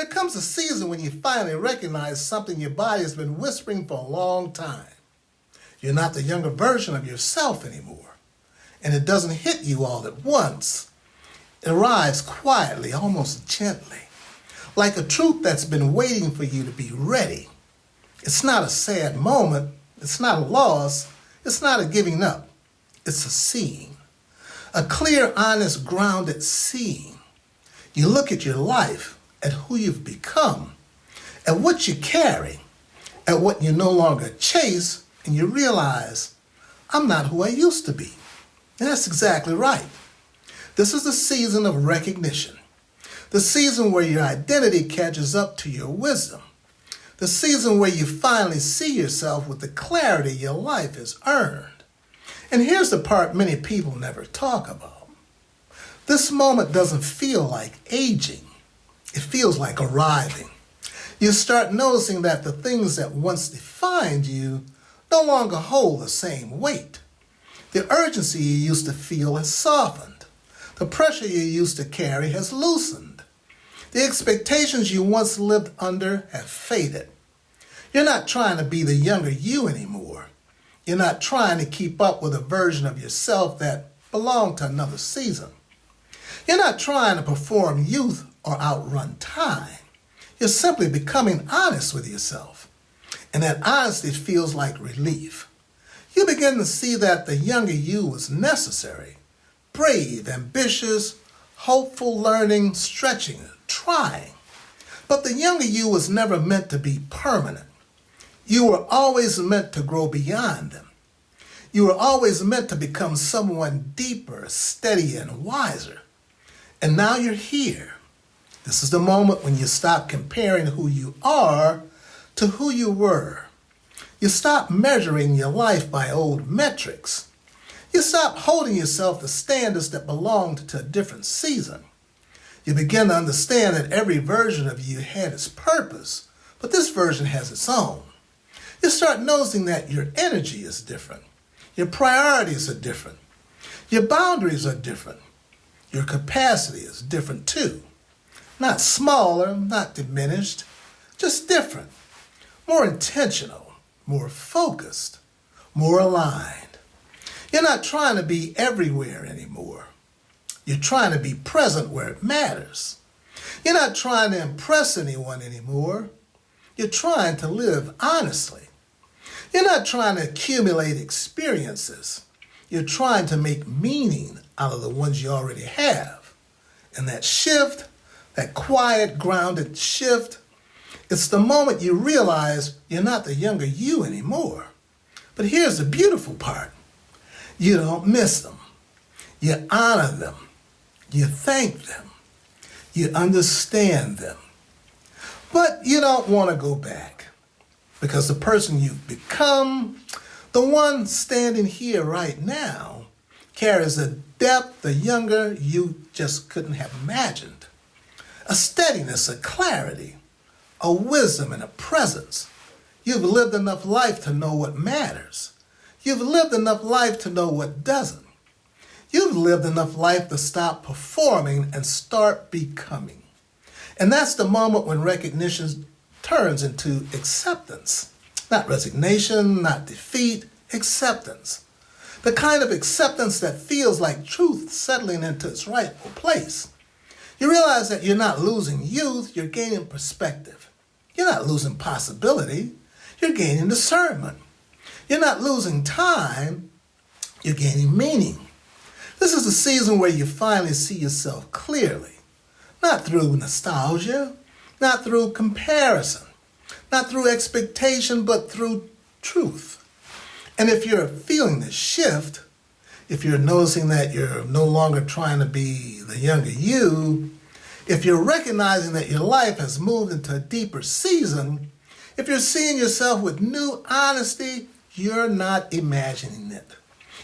There comes a season when you finally recognize something your body has been whispering for a long time. You're not the younger version of yourself anymore. And it doesn't hit you all at once. It arrives quietly, almost gently, like a truth that's been waiting for you to be ready. It's not a sad moment. It's not a loss. It's not a giving up. It's a seeing. A clear, honest, grounded seeing. You look at your life, at who you've become, at what you carry, at what you no longer chase, and you realize, I'm not who I used to be. And that's exactly right. This is the season of recognition. The season where your identity catches up to your wisdom. The season where you finally see yourself with the clarity your life has earned. And here's the part many people never talk about. This moment doesn't feel like aging. It feels like arriving. You start noticing that the things that once defined you no longer hold the same weight. The urgency you used to feel has softened. The pressure you used to carry has loosened. The expectations you once lived under have faded. You're not trying to be the younger you anymore. You're not trying to keep up with a version of yourself that belonged to another season. You're not trying to perform youth or outrun time. You're simply becoming honest with yourself. And that honesty feels like relief. You begin to see that the younger you was necessary. Brave, ambitious, hopeful, learning, stretching, trying. But the younger you was never meant to be permanent. You were always meant to grow beyond them. You were always meant to become someone deeper, steadier, and wiser. And now you're here. This is the moment when you stop comparing who you are to who you were. You stop measuring your life by old metrics. You stop holding yourself to standards that belonged to a different season. You begin to understand that every version of you had its purpose, but this version has its own. You start noticing that your energy is different. Your priorities are different. Your boundaries are different. Your capacity is different too. Not smaller, not diminished, just different. More intentional, more focused, more aligned. You're not trying to be everywhere anymore. You're trying to be present where it matters. You're not trying to impress anyone anymore. You're trying to live honestly. You're not trying to accumulate experiences. You're trying to make meaning out of the ones you already have. And that shift, that quiet, grounded shift, it's the moment you realize you're not the younger you anymore. But here's the beautiful part. You don't miss them. You honor them. You thank them. You understand them. But you don't want to go back because the person you've become, the one standing here right now, carries a depth the younger you just couldn't have imagined. A steadiness, a clarity, a wisdom, and a presence. You've lived enough life to know what matters. You've lived enough life to know what doesn't. You've lived enough life to stop performing and start becoming. And that's the moment when recognition turns into acceptance. Not resignation, not defeat, acceptance. The kind of acceptance that feels like truth settling into its rightful place. You realize that you're not losing youth, you're gaining perspective. You're not losing possibility, you're gaining discernment. You're not losing time, you're gaining meaning. This is the season where you finally see yourself clearly. Not through nostalgia, not through comparison, not through expectation, but through truth. And if you're feeling this shift, if you're noticing that you're no longer trying to be the younger you, if you're recognizing that your life has moved into a deeper season, if you're seeing yourself with new honesty, you're not imagining it.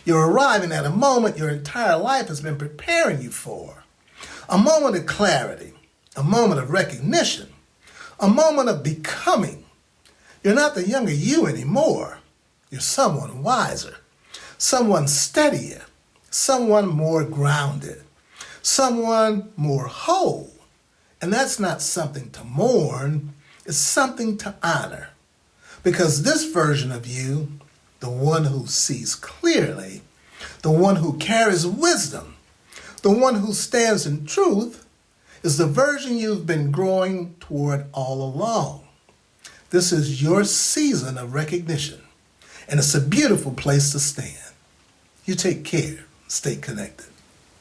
You're arriving at a moment your entire life has been preparing you for. A moment of clarity, a moment of recognition, a moment of becoming. You're not the younger you anymore. You're someone wiser, someone steadier, someone more grounded, someone more whole. And that's not something to mourn, it's something to honor. Because this version of you, the one who sees clearly, the one who carries wisdom, the one who stands in truth, is the version you've been growing toward all along. This is your season of recognition, and it's a beautiful place to stand. You take care. Stay connected.